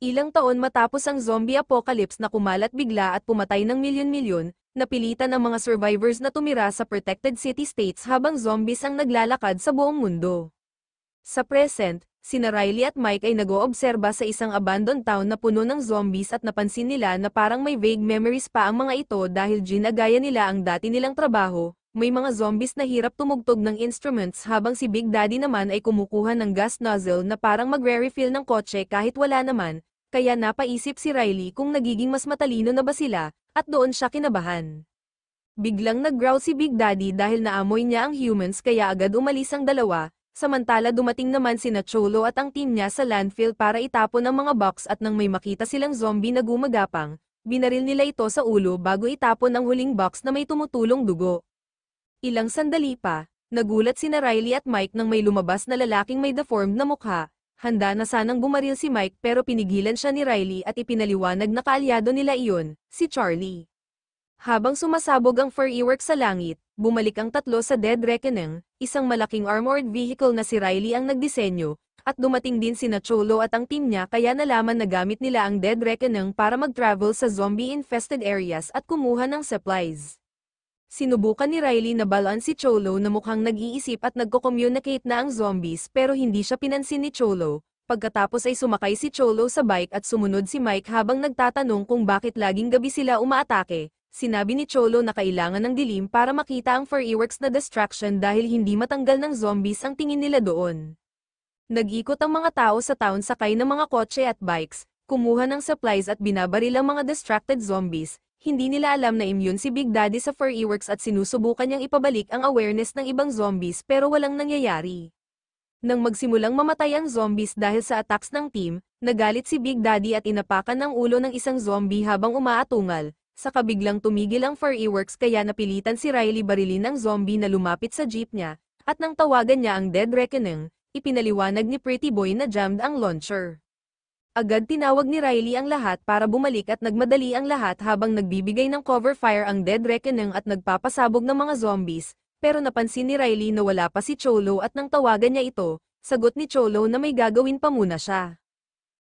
Ilang taon matapos ang zombie apocalypse na kumalat bigla at pumatay ng milyon-milyon, napilitan ang mga survivors na tumira sa protected city-states habang zombies ang naglalakad sa buong mundo. Sa present, sina Riley at Mike ay nag-oobserba sa isang abandoned town na puno ng zombies at napansin nila na parang may vague memories pa ang mga ito dahil ginagaya nila ang dati nilang trabaho. May mga zombies na hirap tumugtog ng instruments habang si Big Daddy naman ay kumukuha ng gas nozzle na parang magre-refill ng kotse kahit wala naman, kaya napaisip si Riley kung nagiging mas matalino na ba sila, at doon siya kinabahan. Biglang nag-growl si Big Daddy dahil naamoy niya ang humans kaya agad umalis ang dalawa, samantala dumating naman sina Cholo at ang team niya sa landfill para itapon ang mga box at nang may makita silang zombie na gumagapang, binaril nila ito sa ulo bago itapon ang huling box na may tumutulong dugo. Ilang sandali pa, nagulat sina Riley at Mike nang may lumabas na lalaking may deformed na mukha. Handa na sanang bumaril si Mike pero pinigilan siya ni Riley at ipinaliwanag na kaalyado nila iyon, si Charlie. Habang sumasabog ang fireworks sa langit, bumalik ang tatlo sa Dead Reckoning, isang malaking armored vehicle na si Riley ang nagdisenyo, at dumating din sina Cholo at ang team niya kaya nalaman na gamit nila ang Dead Reckoning para mag-travel sa zombie-infested areas at kumuha ng supplies. Sinubukan ni Riley na balaan si Cholo na mukhang nag-iisip at nagko-communicate na ang zombies pero hindi siya pinansin ni Cholo. Pagkatapos ay sumakay si Cholo sa bike at sumunod si Mike habang nagtatanong kung bakit laging gabi sila umaatake. Sinabi ni Cholo na kailangan ng dilim para makita ang fireworks na distraction dahil hindi matanggal ng zombies ang tingin nila doon. Nag-ikot ang mga tao sa town sakay ng mga kotse at bikes, kumuha ng supplies at binabaril ang mga distracted zombies. Hindi nila alam na immune si Big Daddy sa fireworks at sinusubukan niyang ipabalik ang awareness ng ibang zombies pero walang nangyayari. Nang magsimulang mamatay ang zombies dahil sa attacks ng team, nagalit si Big Daddy at inapakan ng ulo ng isang zombie habang umaatungal. Saka biglang tumigil ang fireworks kaya napilitan si Riley barilin ng zombie na lumapit sa jeep niya, at nang tawagan niya ang Dead Reckoning, ipinaliwanag ni Pretty Boy na jammed ang launcher. Agad tinawag ni Riley ang lahat para bumalik at nagmadali ang lahat habang nagbibigay ng cover fire ang Dead Reckoning at nagpapasabog ng mga zombies, pero napansin ni Riley na wala pa si Cholo at nang tawagan niya ito, sagot ni Cholo na may gagawin pa muna siya.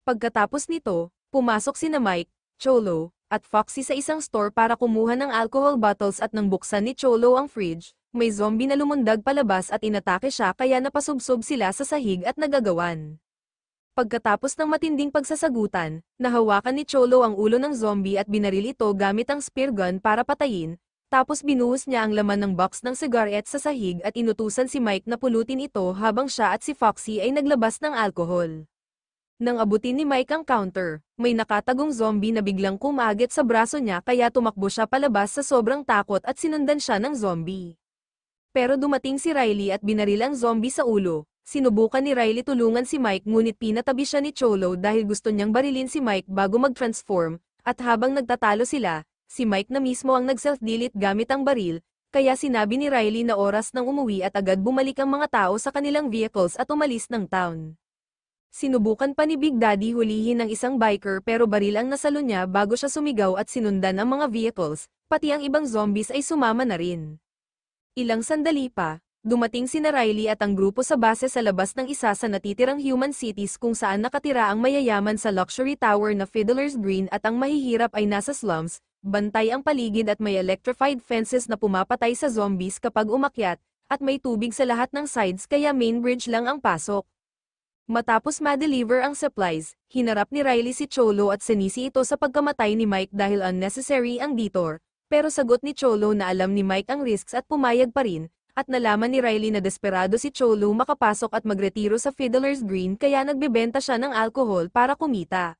Pagkatapos nito, pumasok sina Mike, Cholo, at Foxy sa isang store para kumuha ng alcohol bottles at nang buksan ni Cholo ang fridge, may zombie na lumundag palabas at inatake siya kaya napasubsob sila sa sahig at nagagawan. Pagkatapos ng matinding pagsasagutan, nahawakan ni Cholo ang ulo ng zombie at binaril ito gamit ang spear gun para patayin, tapos binuhos niya ang laman ng box ng cigarette sa sahig at inutusan si Mike na pulutin ito habang siya at si Foxy ay naglabas ng alcohol. Nang abutin ni Mike ang counter, may nakatagong zombie na biglang kumagit sa braso niya kaya tumakbo siya palabas sa sobrang takot at sinundan siya ng zombie. Pero dumating si Riley at binaril ang zombie sa ulo. Sinubukan ni Riley tulungan si Mike ngunit pinatabi siya ni Cholo dahil gusto niyang barilin si Mike bago mag-transform, at habang nagtatalo sila, si Mike na mismo ang nag-self-delete gamit ang baril, kaya sinabi ni Riley na oras nang umuwi at agad bumalik ang mga tao sa kanilang vehicles at umalis ng town. Sinubukan pa ni Big Daddy hulihin ng isang biker pero baril ang nasalo niya bago siya sumigaw at sinundan ang mga vehicles, pati ang ibang zombies ay sumama na rin. Ilang sandali pa, dumating sina Riley at ang grupo sa base sa labas ng isa sa natitirang human cities kung saan nakatira ang mayayaman sa luxury tower na Fiddler's Green at ang mahihirap ay nasa slums, bantay ang paligid at may electrified fences na pumapatay sa zombies kapag umakyat, at may tubig sa lahat ng sides kaya main bridge lang ang pasok. Matapos ma-deliver ang supplies, hinarap ni Riley si Cholo at sinisi ito sa pagkamatay ni Mike dahil unnecessary ang detour, pero sagot ni Cholo na alam ni Mike ang risks at pumayag pa rin. At nalaman ni Riley na desperado si Cholo makapasok at magretiro sa Fiddler's Green kaya nagbebenta siya ng alcohol para kumita.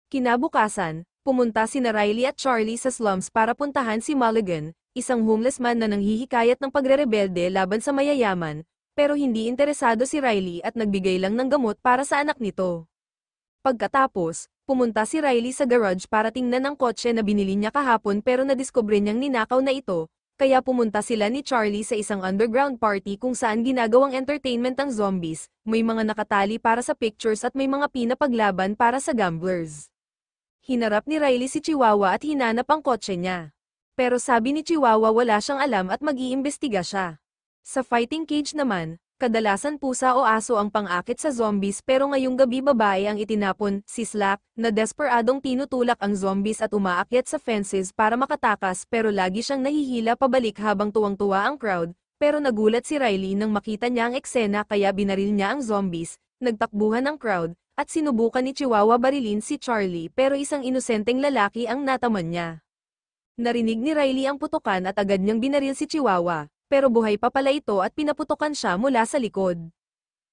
Kinabukasan, pumunta sina Riley at Charlie sa slums para puntahan si Mulligan, isang homeless man na nanghihikayat ng pagrerebelde laban sa mayayaman, pero hindi interesado si Riley at nagbigay lang ng gamot para sa anak nito. Pagkatapos, pumunta si Riley sa garage para tingnan ang kotse na binili niya kahapon pero nadiskubre niyang ninakaw na ito. Kaya pumunta sila ni Charlie sa isang underground party kung saan ginagawang entertainment ang zombies, may mga nakatali para sa pictures at may mga pinapaglaban para sa gamblers. Hinarap ni Riley si Chihuahua at hinanap ang kotse niya. Pero sabi ni Chihuahua wala siyang alam at mag-iimbestiga siya. Sa fighting cage naman, Kadalasan pusa o aso ang pang-akit sa zombies pero ngayong gabi babae ang itinapon, si Slack, na desperadong tinutulak ang zombies at umaakyat sa fences para makatakas pero lagi siyang nahihila pabalik habang tuwang-tuwa ang crowd, pero nagulat si Riley nang makita niya ang eksena kaya binaril niya ang zombies, nagtakbuhan ang crowd, at sinubukan ni Chihuahua barilin si Charlie pero isang inosenteng lalaki ang nataman niya. Narinig ni Riley ang putukan at agad niyang binaril si Chihuahua, pero buhay pa pala ito at pinaputukan siya mula sa likod.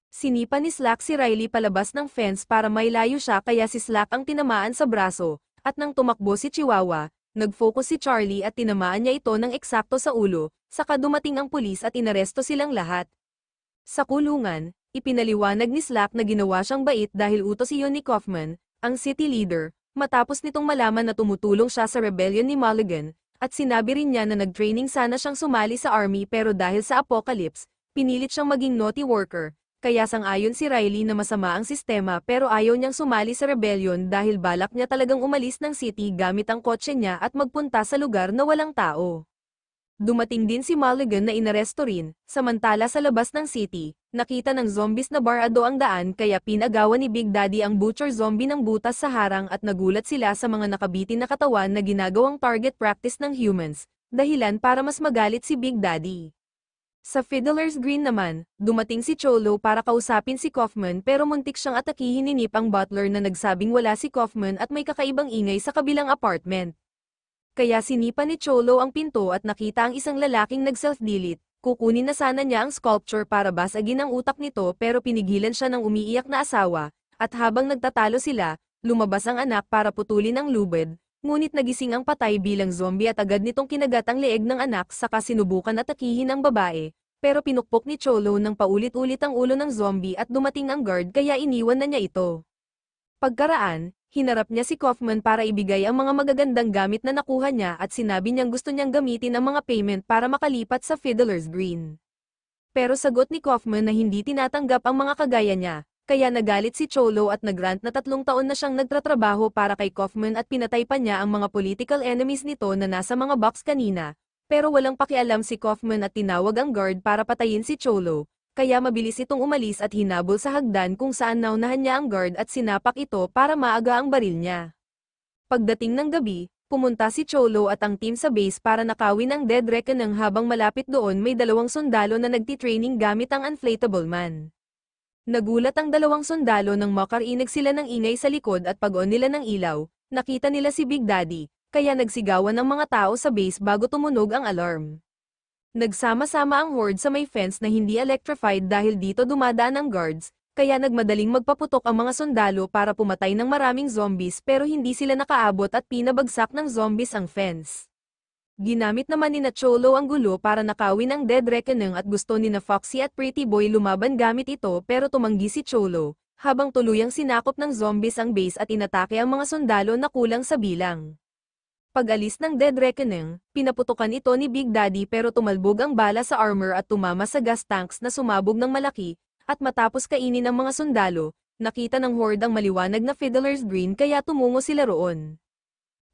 Sinipa ni Slack si Riley palabas ng fence para mailayo siya kaya si Slack ang tinamaan sa braso, at nang tumakbo si Chihuahua, nag-focus si Charlie at tinamaan niya ito ng eksakto sa ulo, saka dumating ang pulis at inaresto silang lahat. Sa kulungan, ipinaliwanag ni Slack na ginawa siyang bait dahil utos iyon ni Kaufman, ang city leader, matapos nitong malaman na tumutulong siya sa rebellion ni Mulligan, at sinabi rin niya na nag-training sana siyang sumali sa army pero dahil sa apocalypse, pinilit siyang maging naughty worker, kaya sang-ayon si Riley na masama ang sistema pero ayaw niyang sumali sa rebellion dahil balak niya talagang umalis ng city gamit ang kotse niya at magpunta sa lugar na walang tao. Dumating din si Mulligan na inaresto rin, samantala sa labas ng city, nakita ng zombies na barado ang daan kaya pinagawa ni Big Daddy ang butcher zombie ng butas sa harang at nagulat sila sa mga nakabitin na katawan na ginagawang target practice ng humans, dahilan para mas magalit si Big Daddy. Sa Fiddler's Green naman, dumating si Cholo para kausapin si Kaufman pero muntik siyang atakihin ni Nip ang butler na nagsabing wala si Kaufman at may kakaibang ingay sa kabilang apartment. Kaya sinipa ni Cholo ang pinto at nakita ang isang lalaking nag-self-delete, kukunin na sana niya ang sculpture para basagin ang utak nito pero pinigilan siya ng umiiyak na asawa, at habang nagtatalo sila, lumabas ang anak para putulin ang lubid, ngunit nagising ang patay bilang zombie at agad nitong kinagat ang leeg ng anak saka sinubukan atakihin ang babae, pero pinukpok ni Cholo ng paulit-ulit ang ulo ng zombie at dumating ang guard kaya iniwan na niya ito. Pagkaraan, hinarap niya si Kaufman para ibigay ang mga magagandang gamit na nakuha niya at sinabi niyang gusto niyang gamitin ang mga payment para makalipat sa Fiddler's Green. Pero sagot ni Kaufman na hindi tinatanggap ang mga kagaya niya, kaya nagalit si Cholo at nagrant na 3 taon na siyang nagtatrabaho para kay Kaufman at pinatay pa niya ang mga political enemies nito na nasa mga box kanina, pero walang pakialam si Kaufman at tinawag ang guard para patayin si Cholo. Kaya mabilis itong umalis at hinabol sa hagdan kung saan naunahan niya ang guard at sinapak ito para maaga ang baril niya. Pagdating ng gabi, pumunta si Cholo at ang team sa base para nakawin ang Dead Reckoning habang malapit doon may 2 sundalo na nagtitraining gamit ang inflatable man. Nagulat ang 2 sundalo nang makarinig sila ng ingay sa likod at pag-on nila ng ilaw, nakita nila si Big Daddy, kaya nagsigawan ng mga tao sa base bago tumunog ang alarm. Nagsama-sama ang horde sa may fence na hindi electrified dahil dito dumadaan ang guards, kaya nagmadaling magpaputok ang mga sundalo para pumatay ng maraming zombies pero hindi sila nakaabot at pinabagsak ng zombies ang fence. Ginamit naman ni Cholo ang gulo para nakawin ang Dead Reckoning at gusto ni Foxy at Pretty Boy lumaban gamit ito pero tumanggi si Cholo, habang tuluyang sinakop ng zombies ang base at inatake ang mga sundalo na kulang sa bilang. Pag-alis ng Dead Reckoning, pinaputukan ito ni Big Daddy pero tumalbog ang bala sa armor at tumama sa gas tanks na sumabog ng malaki, at matapos kainin ng mga sundalo, nakita ng horde ang maliwanag na Fiddler's Green kaya tumungo sila roon.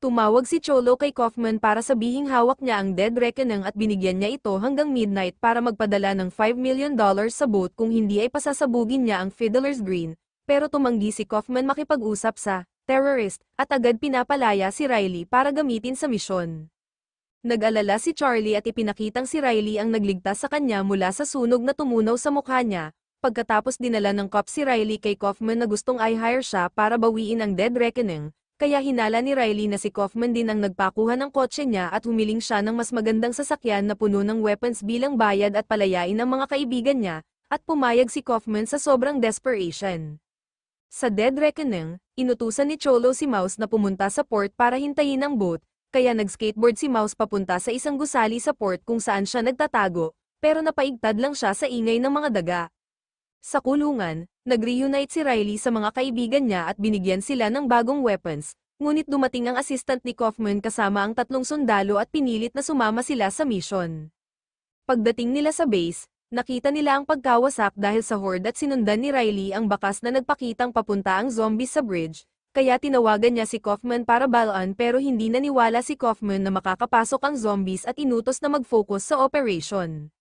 Tumawag si Cholo kay Kaufman para sabihing hawak niya ang Dead Reckoning at binigyan niya ito hanggang midnight para magpadala ng $5 million sa boat kung hindi ay pasasabugin niya ang Fiddler's Green, pero tumanggi si Kaufman makipag-usap sa terrorist, at agad pinapalaya si Riley para gamitin sa misyon. Nag-alala si Charlie at ipinakitang si Riley ang nagligtas sa kanya mula sa sunog na tumunaw sa mukha niya, pagkatapos dinala ng cop si Riley kay Kaufman na gustong i-hire siya para bawiin ang Dead Reckoning, kaya hinala ni Riley na si Kaufman din ang nagpakuha ng kotse niya at humiling siya ng mas magandang sasakyan na puno ng weapons bilang bayad at palayain ang mga kaibigan niya, at pumayag si Kaufman sa sobrang desperation. Sa Dead Reckoning, inutusan ni Cholo si Mouse na pumunta sa port para hintayin ang boat, kaya nag-skateboard si Mouse papunta sa isang gusali sa port kung saan siya nagtatago, pero napaigtad lang siya sa ingay ng mga daga. Sa kulungan, nag-reunite si Riley sa mga kaibigan niya at binigyan sila ng bagong weapons, ngunit dumating ang assistant ni Kaufman kasama ang 3 sundalo at pinilit na sumama sila sa mission. Pagdating nila sa base, nakita nila ang pagkawasak dahil sa horde at sinundan ni Riley ang bakas na nagpakitang papunta ang zombies sa bridge, kaya tinawagan niya si Kaufman para balaan pero hindi naniwala si Kaufman na makakapasok ang zombies at inutos na mag-focus sa operation.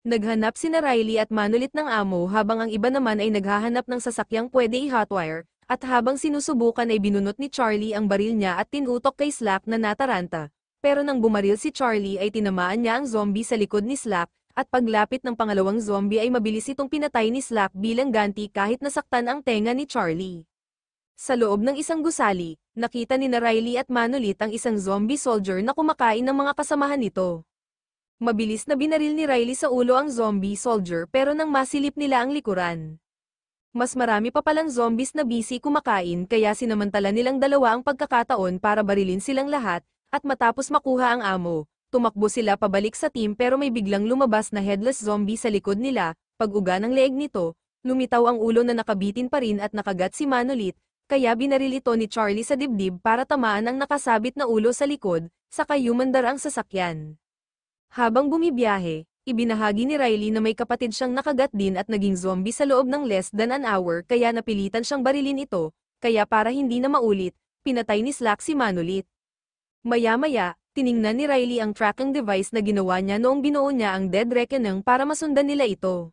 Naghanap sina Riley at Manulit ng amo habang ang iba naman ay naghahanap ng sasakyang pwede i-hotwire, at habang sinusubukan ay binunot ni Charlie ang baril niya at tinutok kay Slack na nataranta. Pero nang bumaril si Charlie ay tinamaan niya ang zombie sa likod ni Slack, at paglapit ng pangalawang zombie ay mabilis itong pinatay ni Slack bilang ganti kahit nasaktan ang tenga ni Charlie. Sa loob ng isang gusali, nakita ni Riley at Manulit ang isang zombie soldier na kumakain ng mga kasamahan nito. Mabilis na binaril ni Riley sa ulo ang zombie soldier pero nang masilip nila ang likuran. Mas marami pa palang zombies na busy kumakain kaya sinamantala nilang dalawa ang pagkakataon para barilin silang lahat, at matapos makuha ang amo, tumakbo sila pabalik sa team pero may biglang lumabas na headless zombie sa likod nila. Pag-uga ng leeg nito, lumitaw ang ulo na nakabitin pa rin at nakagat si Manulit, kaya binaril ito ni Charlie sa dibdib para tamaan ang nakasabit na ulo sa likod, saka yumandar ang sasakyan. Habang bumibiyahe, ibinahagi ni Riley na may kapatid siyang nakagat din at naging zombie sa loob ng less than an hour kaya napilitan siyang barilin ito, kaya para hindi na maulit, pinatay ni Slack si Manulit. Maya-maya, tiningnan ni Riley ang tracking device na ginawa niya noong binuo niya ang Dead Reckoning para masundan nila ito.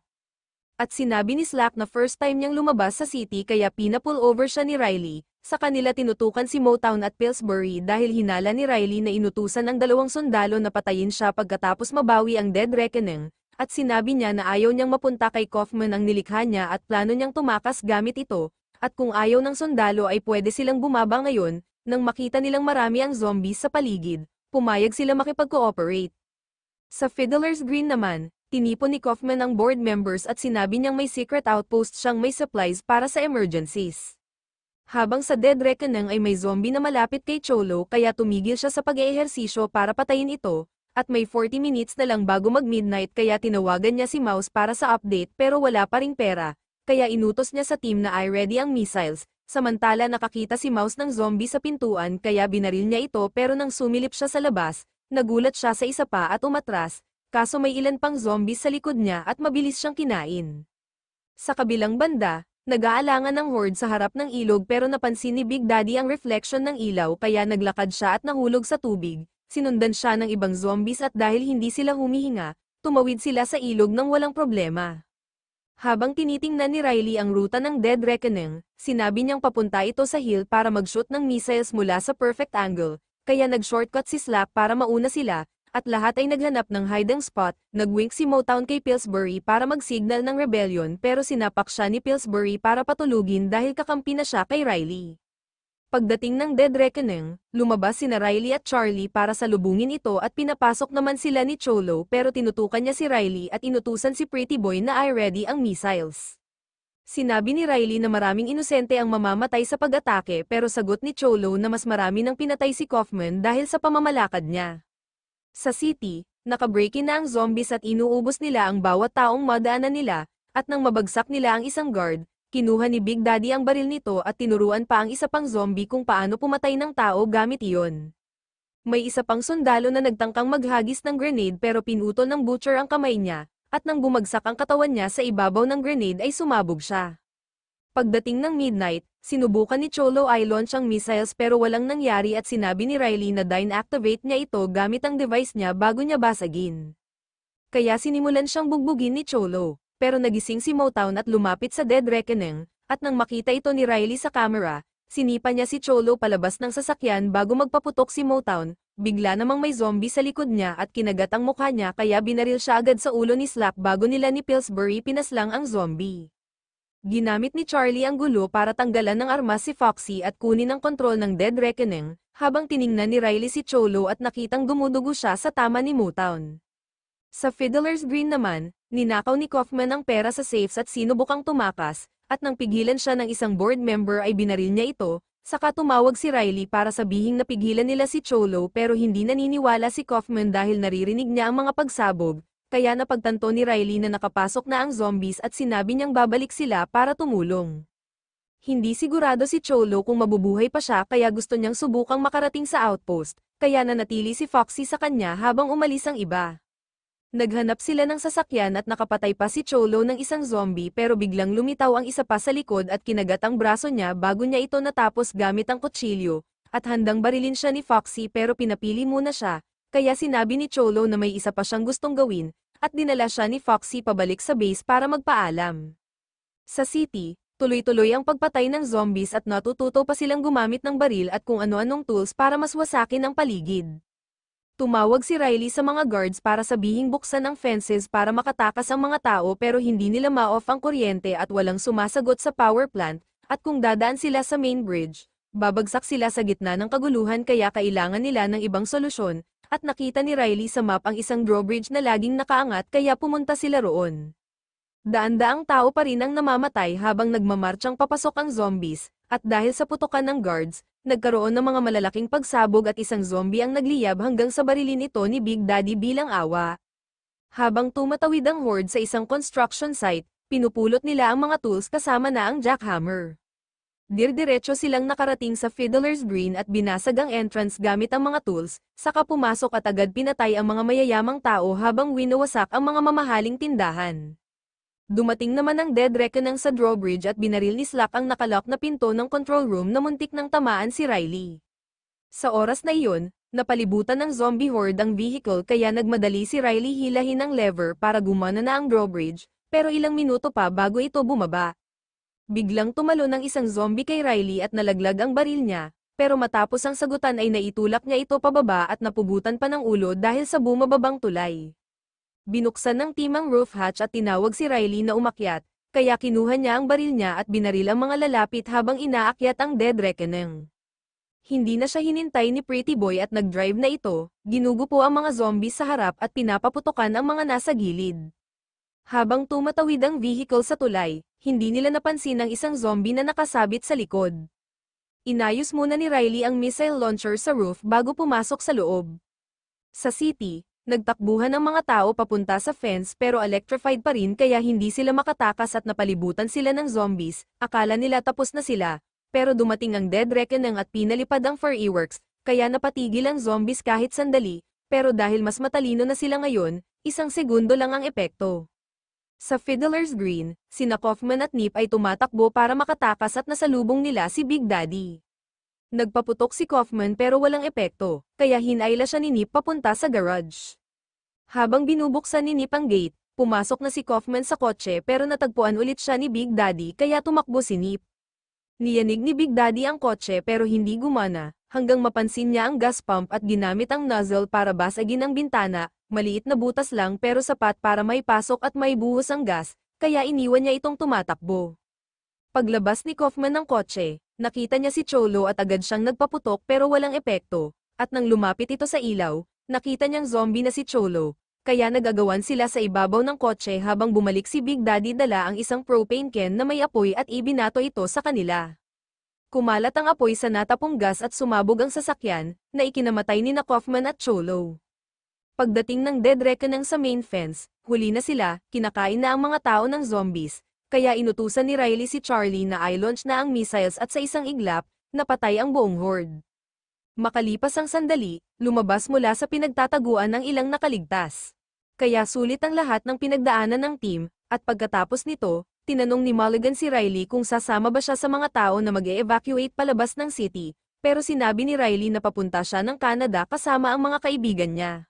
At sinabi ni Slack na first time niyang lumabas sa city kaya pinapull over siya ni Riley. Sa kanila tinutukan si Motown at Pillsbury dahil hinala ni Riley na inutusan ng dalawang sundalo na patayin siya pagkatapos mabawi ang Dead Reckoning, at sinabi niya na ayaw niyang mapunta kay Kaufman ang nilikha niya at plano niyang tumakas gamit ito, at kung ayaw ng sundalo ay pwede silang bumaba ngayon. Nang makita nilang marami ang zombies sa paligid, pumayag sila makipag-cooperate. Sa Fiddler's Green naman, tinipon ni Kaufman ang board members at sinabi niyang may secret outpost siyang may supplies para sa emergencies. Habang sa Dead Reckoning ay may zombie na malapit kay Cholo kaya tumigil siya sa pag-eehersisyo para patayin ito, at may 40 minutes na lang bago mag-midnight kaya tinawagan niya si Mouse para sa update pero wala pa ring pera, kaya inutos niya sa team na i-ready ang missiles, samantala nakakita si Mouse ng zombie sa pintuan kaya binaril niya ito pero nang sumilip siya sa labas, nagulat siya sa isa pa at umatras, kaso may ilan pang zombies sa likod niya at mabilis siyang kinain. Sa kabilang banda, nag-aalangan ng horde sa harap ng ilog pero napansin ni Big Daddy ang reflection ng ilaw kaya naglakad siya at nahulog sa tubig, sinundan siya ng ibang zombies at dahil hindi sila humihinga, tumawid sila sa ilog nang walang problema. Habang tinitingnan ni Riley ang ruta ng Dead Reckoning, sinabi niyang papunta ito sa hill para mag-shoot ng missiles mula sa perfect angle, kaya nag-shortcut si Slack para mauna sila, at lahat ay naghanap ng hiding spot. Nag-wink si Motown kay Pillsbury para mag-signal ng rebellion pero sinapak siya ni Pillsbury para patulugin dahil kakampi na siya kay Riley. Pagdating ng Dead Reckoning, lumabas sina Riley at Charlie para salubungin ito at pinapasok naman sila ni Cholo pero tinutukan niya si Riley at inutusan si Pretty Boy na i-ready ang missiles. Sinabi ni Riley na maraming inosente ang mamamatay sa pag-atake pero sagot ni Cholo na mas marami nang pinatay si Kaufman dahil sa pamamalakad niya. Sa city, naka-break-in na ang zombies at inuubos nila ang bawat taong madaanan nila, at nang mabagsak nila ang isang guard, kinuha ni Big Daddy ang baril nito at tinuruan pa ang isa pang zombie kung paano pumatay ng tao gamit iyon. May isa pang sundalo na nagtangkang maghagis ng grenade pero pinutol ng butcher ang kamay niya, at nang bumagsak ang katawan niya sa ibabaw ng grenade ay sumabog siya. Pagdating ng midnight, sinubukan ni Cholo i-launch ang missiles pero walang nangyari at sinabi ni Riley na deactivate niya ito gamit ang device niya bago niya basagin. Kaya sinimulan siyang bugbugin ni Cholo, pero nagising si Motown at lumapit sa Dead Reckoning, at nang makita ito ni Riley sa camera, sinipa niya si Cholo palabas ng sasakyan bago magpaputok si Motown. Bigla namang may zombie sa likod niya at kinagat ang mukha niya kaya binaril siya agad sa ulo ni Slack bago nila ni Pillsbury pinaslang ang zombie. Ginamit ni Charlie ang gulo para tanggalan ng armas si Foxy at kunin ang kontrol ng Dead Reckoning, habang tiningnan ni Riley si Cholo at nakitang dumudugo siya sa tama ni Motown. Sa Fiddler's Green naman, ninakaw ni Kaufman ang pera sa safes at sinubukang tumakas, at nang pigilan siya ng isang board member ay binaril niya ito, saka tumawag si Riley para sabihing napigilan nila si Cholo pero hindi naniniwala si Kaufman dahil naririnig niya ang mga pagsabog. Kaya napagtanto ni Riley na nakapasok na ang zombies at sinabi niyang babalik sila para tumulong. Hindi sigurado si Cholo kung mabubuhay pa siya kaya gusto niyang subukang makarating sa outpost, kaya nanatili si Foxy sa kanya habang umalis ang iba. Naghanap sila ng sasakyan at nakapatay pa si Cholo ng isang zombie pero biglang lumitaw ang isa pa sa likod at kinagat ang braso niya bago niya ito natapos gamit ang kutsilyo, at handang barilin siya ni Foxy pero pinapili muna siya. Kaya sinabi ni Cholo na may isa pa siyang gustong gawin, at dinala siya ni Foxy pabalik sa base para magpaalam. Sa city, tuloy-tuloy ang pagpatay ng zombies at natututo pa silang gumamit ng baril at kung ano-anong tools para mas wasakin ang paligid. Tumawag si Riley sa mga guards para sabihing buksan ang fences para makatakas ang mga tao pero hindi nila ma-off ang kuryente at walang sumasagot sa power plant, at kung dadaan sila sa main bridge, babagsak sila sa gitna ng kaguluhan kaya kailangan nila ng ibang solusyon, at nakita ni Riley sa map ang isang drawbridge na laging nakaangat kaya pumunta sila roon. Daan-daang tao pa rin ang namamatay habang nagmamartsang papasok ang zombies, at dahil sa putukan ng guards, nagkaroon ng mga malalaking pagsabog at isang zombie ang nagliyab hanggang sa barilin ito ni Big Daddy bilang awa. Habang tumatawid ang horde sa isang construction site, pinupulot nila ang mga tools kasama na ang jackhammer. Dirdiretso silang nakarating sa Fiddler's Green at binasag ang entrance gamit ang mga tools, saka pumasok at agad pinatay ang mga mayayamang tao habang winawasak ang mga mamahaling tindahan. Dumating naman ang Dead Reckoning sa drawbridge at binaril ni Slack ang nakalock na pinto ng control room na muntik nang tamaan si Riley. Sa oras na iyon, napalibutan ng zombie horde ang vehicle kaya nagmadali si Riley hilahin ang lever para gumana na ang drawbridge, pero ilang minuto pa bago ito bumaba. Biglang tumalon ang isang zombie kay Riley at nalaglag ang baril niya, pero matapos ang sagutan ay naitulak niya ito pababa at napugutan pa ng ulo dahil sa bumababang tulay. Binuksan ng team ang roof hatch at tinawag si Riley na umakyat, kaya kinuha niya ang baril niya at binaril ang mga lalapit habang inaakyat ang Dead Reckoning. Hindi na siya hinintay ni Pretty Boy at nag-drive na ito, ginugupo ang mga zombies sa harap at pinapaputukan ang mga nasa gilid. Habang tumatawid ang vehicle sa tulay, hindi nila napansin ang isang zombie na nakasabit sa likod. Inayos muna ni Riley ang missile launcher sa roof bago pumasok sa loob. Sa city, nagtakbuhan ang mga tao papunta sa fence pero electrified pa rin kaya hindi sila makatakas at napalibutan sila ng zombies, akala nila tapos na sila, pero dumating ang Dead Reckoning at pinalipad ang fireworks, kaya napatigil ang zombies kahit sandali, pero dahil mas matalino na sila ngayon, isang segundo lang ang epekto. Sa Fiddler's Green, sina Kaufman at Nip ay tumatakbo para makatakas at nasalubong nila si Big Daddy. Nagpaputok si Kaufman pero walang epekto, kaya hinayla siya ni Nip papunta sa garage. Habang binubuksan ni Nip ang gate, pumasok na si Kaufman sa kotse pero natagpuan ulit siya ni Big Daddy kaya tumakbo si Nip. Niyanig ni Big Daddy ang kotse pero hindi gumana, hanggang mapansin niya ang gas pump at ginamit ang nozzle para basagin ang bintana, maliit na butas lang pero sapat para may pasok at may buhos ang gas, kaya iniwan niya itong tumatakbo. Paglabas ni Kaufman ng kotse, nakita niya si Cholo at agad siyang nagpaputok pero walang epekto, at nang lumapit ito sa ilaw, nakita niyang zombie na si Cholo, kaya nagagawan sila sa ibabaw ng kotse habang bumalik si Big Daddy dala ang isang propane can na may apoy at ibinato ito sa kanila. Kumalat ang apoy sa natapong gas at sumabog ang sasakyan, na ikinamatay ni Kaufman at Cholo. Pagdating ng Dead Reckoning sa main fence, huli na sila, kinakain na ang mga tao ng zombies, kaya inutusan ni Riley si Charlie na i-launch na ang missiles at sa isang iglap, napatay ang buong horde. Makalipas ang sandali, lumabas mula sa pinagtataguan ng ilang nakaligtas. Kaya sulit ang lahat ng pinagdaanan ng team, at pagkatapos nito, tinanong ni Mulligan si Riley kung sasama ba siya sa mga tao na mag-e-evacuate palabas ng city, pero sinabi ni Riley na papunta siya ng Canada kasama ang mga kaibigan niya.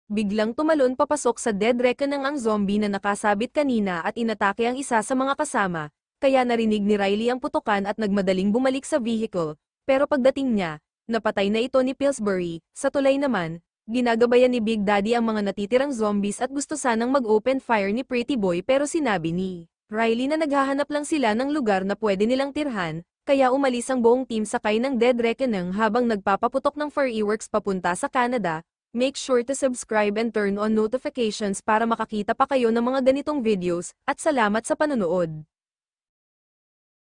Biglang tumalon papasok sa Dead Reckoning ang zombie na nakasabit kanina at inatake ang isa sa mga kasama, kaya narinig ni Riley ang putukan at nagmadaling bumalik sa vehicle, pero pagdating niya, napatay na ito ni Pillsbury. Sa tulay naman, ginagabayan ni Big Daddy ang mga natitirang zombies at gusto sanang mag-open fire ni Pretty Boy pero sinabi ni Riley na naghahanap lang sila ng lugar na pwede nilang tirhan, kaya umalis ang buong team sakay ng Dead Reckoning habang nagpapaputok ng fireworks papunta sa Canada. Make sure to subscribe and turn on notifications para makakita pa kayo ng mga ganitong videos, at salamat sa panonood.